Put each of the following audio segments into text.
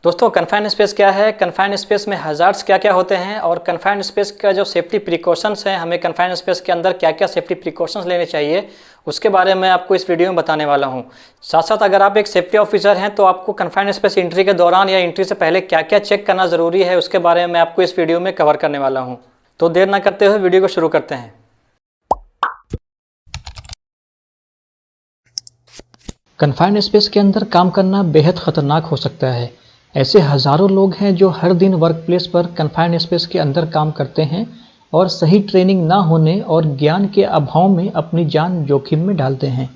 दोस्तों confined space क्या है, कन्फाइंड स्पेस में हजार्ड्स क्या क्या होते हैं और कन्फाइंड स्पेस का जो सेफ्टी प्रिकॉशंस हैं, हमें कन्फाइंड स्पेस के अंदर क्या क्या सेफ्टी प्रिकॉशंस लेने चाहिए उसके बारे में आपको इस वीडियो में बताने वाला हूं। साथ साथ अगर आप एक सेफ्टी ऑफिसर हैं तो आपको कन्फाइंड स्पेस एंट्री के दौरान या एंट्री से पहले क्या क्या चेक करना ज़रूरी है उसके बारे में मैं आपको इस वीडियो में कवर करने वाला हूँ। तो देर ना करते हुए वीडियो को शुरू करते हैं। कन्फाइंड स्पेस के अंदर काम करना बेहद खतरनाक हो सकता है। ऐसे हजारों लोग हैं जो हर दिन वर्क प्लेस पर कन्फाइंड स्पेस के अंदर काम करते हैं और सही ट्रेनिंग ना होने और ज्ञान के अभाव में अपनी जान जोखिम में डालते हैं।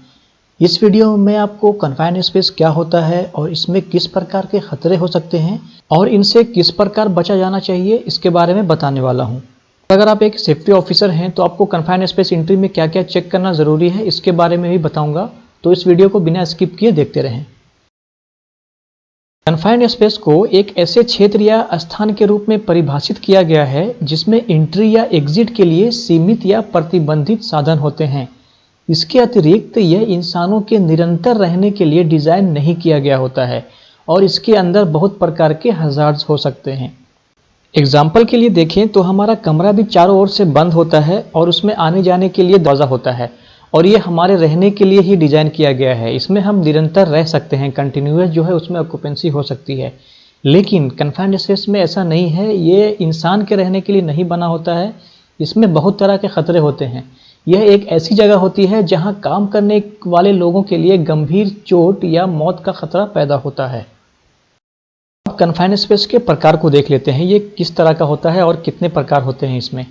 इस वीडियो में आपको कन्फाइंड स्पेस क्या होता है और इसमें किस प्रकार के खतरे हो सकते हैं और इनसे किस प्रकार बचा जाना चाहिए इसके बारे में बताने वाला हूँ। अगर आप एक सेफ्टी ऑफिसर हैं तो आपको कन्फाइंड स्पेस एंट्री में क्या क्या चेक करना ज़रूरी है इसके बारे में भी बताऊंगा, तो इस वीडियो को बिना स्किप किए देखते रहें। कन्फाइंड स्पेस को एक ऐसे क्षेत्र या स्थान के रूप में परिभाषित किया गया है जिसमें एंट्री या एग्जिट के लिए सीमित या प्रतिबंधित साधन होते हैं। इसके अतिरिक्त यह इंसानों के निरंतर रहने के लिए डिज़ाइन नहीं किया गया होता है और इसके अंदर बहुत प्रकार के हजार्ड्स हो सकते हैं। एग्जाम्पल के लिए देखें तो हमारा कमरा भी चारों ओर से बंद होता है और उसमें आने जाने के लिए दरवाज़ा होता है और ये हमारे रहने के लिए ही डिज़ाइन किया गया है। इसमें हम निरंतर रह सकते हैं, कंटिन्यूअस जो है उसमें ऑक्यूपेंसी हो सकती है। लेकिन कन्फाइंड स्पेस में ऐसा नहीं है, ये इंसान के रहने के लिए नहीं बना होता है। इसमें बहुत तरह के खतरे होते हैं। यह एक ऐसी जगह होती है जहाँ काम करने वाले लोगों के लिए गंभीर चोट या मौत का खतरा पैदा होता है। अब कन्फाइंड स्पेस के प्रकार को देख लेते हैं, ये किस तरह का होता है और कितने प्रकार होते हैं इसमें।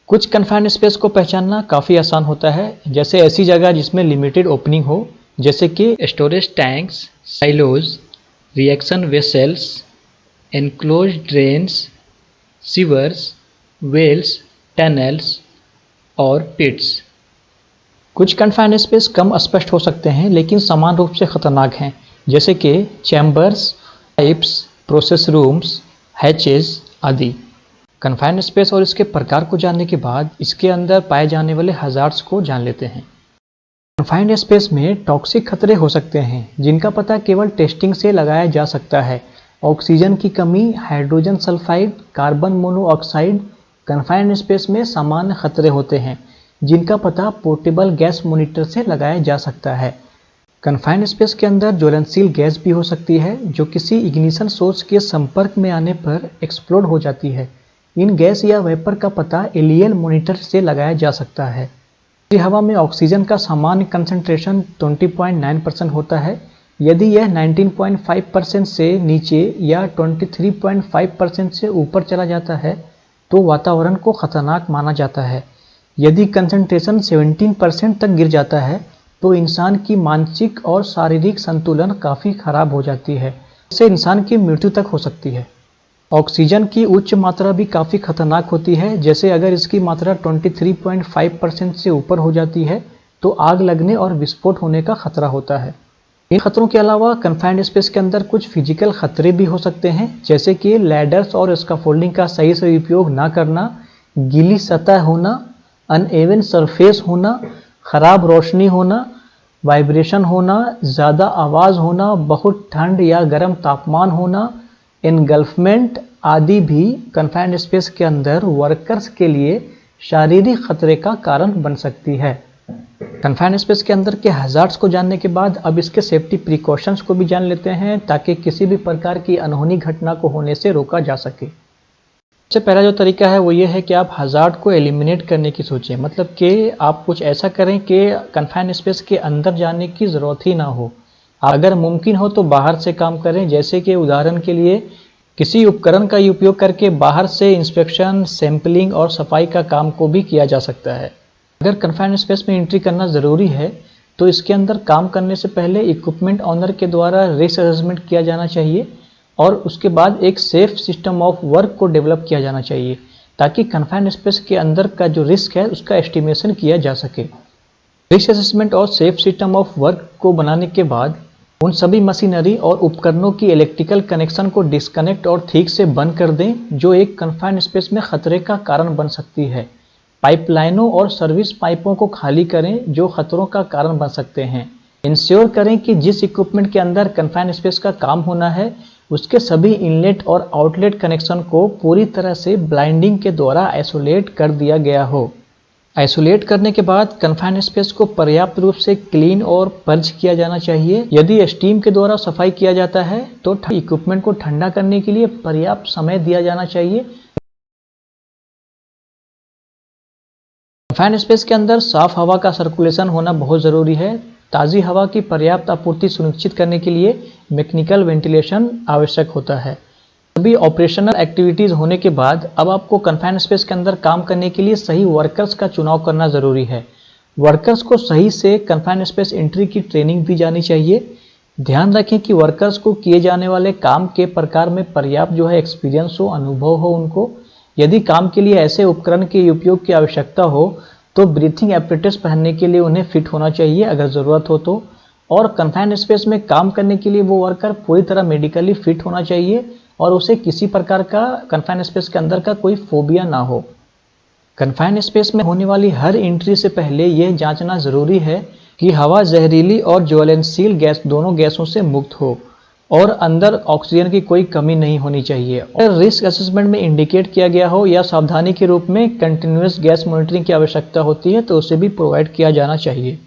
कुछ कन्फाइंड स्पेस को पहचानना काफ़ी आसान होता है, जैसे ऐसी जगह जिसमें लिमिटेड ओपनिंग हो, जैसे कि storage tanks, silos, reaction vessels, enclosed drains, sewers, wells, tunnels और पिट्स। कुछ कन्फाइंड स्पेस कम स्पष्ट हो सकते हैं लेकिन समान रूप से खतरनाक हैं, जैसे कि चैम्बर्स, पाइप्स, प्रोसेस रूम्स, हैचेज आदि। कन्फाइंड स्पेस और इसके प्रकार को जानने के बाद इसके अंदर पाए जाने वाले हजार्ड्स को जान लेते हैं। कन्फाइंड स्पेस में टॉक्सिक खतरे हो सकते हैं जिनका पता केवल टेस्टिंग से लगाया जा सकता है। ऑक्सीजन की कमी, hydrogen sulphide, carbon monoxide confined space में सामान्य खतरे होते हैं जिनका पता पोर्टेबल गैस मॉनिटर से लगाया जा सकता है। कन्फाइंड स्पेस के अंदर ज्वलनशील गैस भी हो सकती है जो किसी इग्निशन सोर्स के संपर्क में आने पर एक्सप्लोड हो जाती है। इन गैस या वेपर का पता एलियल मॉनिटर से लगाया जा सकता है। हवा में ऑक्सीजन का सामान्य कंसंट्रेशन 20.9% होता है। यदि यह 19.5% से नीचे या 23.5% से ऊपर चला जाता है तो वातावरण को खतरनाक माना जाता है। यदि कंसंट्रेशन 17% तक गिर जाता है तो इंसान की मानसिक और शारीरिक संतुलन काफ़ी खराब हो जाती है, इससे इंसान की मृत्यु तक हो सकती है। ऑक्सीजन की उच्च मात्रा भी काफ़ी खतरनाक होती है, जैसे अगर इसकी मात्रा 23.5% से ऊपर हो जाती है तो आग लगने और विस्फोट होने का खतरा होता है। इन खतरों के अलावा कन्फाइंड स्पेस के अंदर कुछ फिजिकल खतरे भी हो सकते हैं, जैसे कि लैडर्स और स्कैफोल्डिंग का सही से उपयोग ना करना, गीली सतह होना, अनएवन सरफेस होना, खराब रोशनी होना, वाइब्रेशन होना, ज़्यादा आवाज़ होना, बहुत ठंड या गर्म तापमान होना, एनगल्फमेंट आदि भी कन्फाइंड स्पेस के अंदर वर्कर्स के लिए शारीरिक खतरे का कारण बन सकती है। कन्फाइंड स्पेस के अंदर के हजार्ड्स को जानने के बाद अब इसके सेफ्टी प्रिकॉशंस को भी जान लेते हैं ताकि किसी भी प्रकार की अनहोनी घटना को होने से रोका जा सके। सबसे पहला जो तरीका है वो ये है कि आप हजार्ड को एलिमिनेट करने की सोचें, मतलब कि आप कुछ ऐसा करें कि कन्फाइंड स्पेस के अंदर जाने की ज़रूरत ही ना हो। अगर मुमकिन हो तो बाहर से काम करें, जैसे कि उदाहरण के लिए किसी उपकरण का उपयोग करके बाहर से इंस्पेक्शन, सैंपलिंग और सफाई का काम को भी किया जा सकता है। अगर कन्फाइंड स्पेस में एंट्री करना ज़रूरी है तो इसके अंदर काम करने से पहले इक्विपमेंट ऑनर के द्वारा रिस्क असेसमेंट किया जाना चाहिए और उसके बाद एक सेफ सिस्टम ऑफ वर्क को डेवलप किया जाना चाहिए ताकि कन्फाइंड स्पेस के अंदर का जो रिस्क है उसका एस्टिमेशन किया जा सके। रिस्क असेसमेंट और सेफ सिस्टम ऑफ वर्क को बनाने के बाद उन सभी मशीनरी और उपकरणों की इलेक्ट्रिकल कनेक्शन को डिस्कनेक्ट और ठीक से बंद कर दें जो एक कन्फाइंड स्पेस में खतरे का कारण बन सकती है। पाइपलाइनों और सर्विस पाइपों को खाली करें जो खतरों का कारण बन सकते हैं। इंश्योर करें कि जिस इक्विपमेंट के अंदर कन्फाइंड स्पेस का काम होना है उसके सभी इनलेट और आउटलेट कनेक्शन को पूरी तरह से ब्लाइंडिंग के द्वारा आइसोलेट कर दिया गया हो। आइसोलेट करने के बाद कन्फाइंड स्पेस को पर्याप्त रूप से क्लीन और पर्ज किया जाना चाहिए। यदि स्टीम के द्वारा सफाई किया जाता है तो इक्विपमेंट को ठंडा करने के लिए पर्याप्त समय दिया जाना चाहिए। कन्फाइंड स्पेस के अंदर साफ हवा का सर्कुलेशन होना बहुत ज़रूरी है। ताज़ी हवा की पर्याप्त आपूर्ति सुनिश्चित करने के लिए मैकेनिकल वेंटिलेशन आवश्यक होता है। सभी ऑपरेशनल एक्टिविटीज़ होने के बाद अब आपको कन्फाइंड स्पेस के अंदर काम करने के लिए सही वर्कर्स का चुनाव करना ज़रूरी है। वर्कर्स को सही से कन्फाइंड स्पेस एंट्री की ट्रेनिंग दी जानी चाहिए। ध्यान रखें कि वर्कर्स को किए जाने वाले काम के प्रकार में पर्याप्त एक्सपीरियंस हो, अनुभव हो उनको। यदि काम के लिए ऐसे उपकरण के उपयोग की आवश्यकता हो तो ब्रीथिंग एपरेटस पहनने के लिए उन्हें फिट होना चाहिए अगर ज़रूरत हो तो। और कन्फाइंड स्पेस में काम करने के लिए वो वर्कर पूरी तरह मेडिकली फिट होना चाहिए और उसे किसी प्रकार का कन्फाइंड स्पेस के अंदर का कोई फोबिया ना हो। कन्फाइंड स्पेस में होने वाली हर एंट्री से पहले यह जांचना ज़रूरी है कि हवा जहरीली और ज्वलनशील गैस दोनों गैसों से मुक्त हो और अंदर ऑक्सीजन की कोई कमी नहीं होनी चाहिए। और रिस्क असेसमेंट में इंडिकेट किया गया हो या सावधानी के रूप में कंटिन्यूअस गैस मॉनिटरिंग की आवश्यकता होती है तो उसे भी प्रोवाइड किया जाना चाहिए।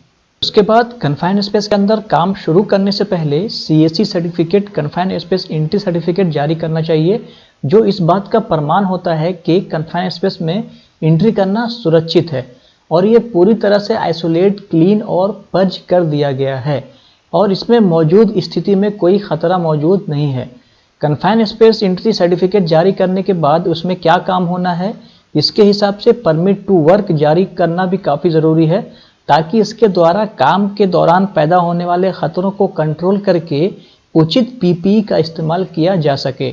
उसके बाद कन्फाइंड स्पेस के अंदर काम शुरू करने से पहले CAC certificate, confined space entry certificate जारी करना चाहिए, जो इस बात का प्रमाण होता है कि कन्फाइंड स्पेस में एंट्री करना सुरक्षित है और ये पूरी तरह से आइसोलेट, क्लीन और पर्ज कर दिया गया है और इसमें मौजूद स्थिति में कोई खतरा मौजूद नहीं है। कन्फाइंड स्पेस एंट्री सर्टिफिकेट जारी करने के बाद उसमें क्या काम होना है, इसके हिसाब से परमिट टू वर्क जारी करना भी काफ़ी ज़रूरी है ताकि इसके द्वारा काम के दौरान पैदा होने वाले खतरों को कंट्रोल करके उचित PPE का इस्तेमाल किया जा सके।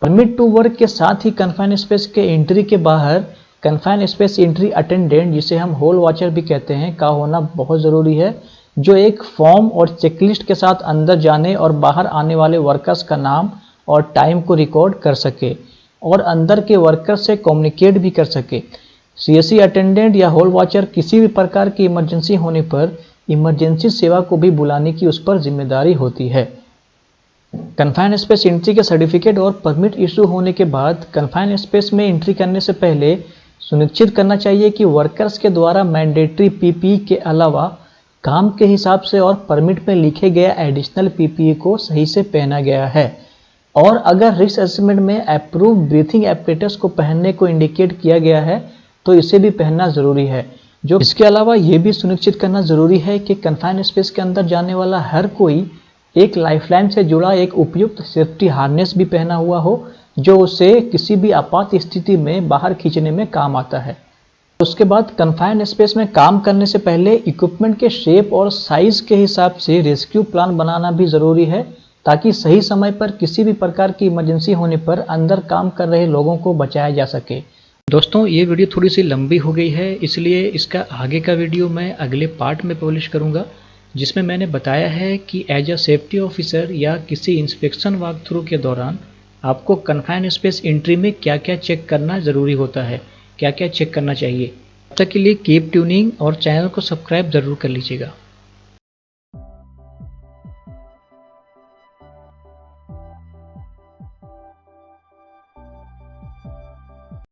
परमिट टू वर्क के साथ ही कन्फाइंड स्पेस के एंट्री के बाहर कन्फाइंड स्पेस एंट्री अटेंडेंट, जिसे हम होल वॉचर भी कहते हैं, का होना बहुत ज़रूरी है, जो एक फॉर्म और चेकलिस्ट के साथ अंदर जाने और बाहर आने वाले वर्कर्स का नाम और टाइम को रिकॉर्ड कर सके और अंदर के वर्कर्स से कम्युनिकेट भी कर सके। CAC अटेंडेंट या होल वॉचर किसी भी प्रकार की इमरजेंसी होने पर इमरजेंसी सेवा को भी बुलाने की उस पर जिम्मेदारी होती है। कन्फाइंड स्पेस एंट्री के सर्टिफिकेट और परमिट इशू होने के बाद कन्फाइंड स्पेस में एंट्री करने से पहले सुनिश्चित करना चाहिए कि वर्कर्स के द्वारा मैंडेटरी PPE के अलावा काम के हिसाब से और परमिट में लिखे गए एडिशनल PPE को सही से पहना गया है। और अगर रिस्क असेसमेंट में अप्रूव ब्रीथिंग एपरेटस को पहनने को इंडिकेट किया गया है तो इसे भी पहनना ज़रूरी है। जो इसके अलावा ये भी सुनिश्चित करना ज़रूरी है कि कन्फाइंड स्पेस के अंदर जाने वाला हर कोई एक लाइफलाइन से जुड़ा एक उपयुक्त सेफ्टी हार्नेस भी पहना हुआ हो, जो उसे किसी भी आपात स्थिति में बाहर खींचने में काम आता है। उसके बाद कन्फाइंड स्पेस में काम करने से पहले इक्विपमेंट के शेप और साइज़ के हिसाब से रेस्क्यू प्लान बनाना भी ज़रूरी है ताकि सही समय पर किसी भी प्रकार की इमरजेंसी होने पर अंदर काम कर रहे लोगों को बचाया जा सके। दोस्तों, ये वीडियो थोड़ी सी लंबी हो गई है, इसलिए इसका आगे का वीडियो मैं अगले पार्ट में पब्लिश करूँगा, जिसमें मैंने बताया है कि एज अ सेफ्टी ऑफिसर या किसी इंस्पेक्शन वॉक थ्रू के दौरान आपको कन्फाइंड स्पेस एंट्री में क्या क्या चेक करना ज़रूरी होता है, क्या क्या चेक करना चाहिए। तब तक के लिए कीप ट्यूनिंग और चैनल को सब्सक्राइब ज़रूर कर लीजिएगा।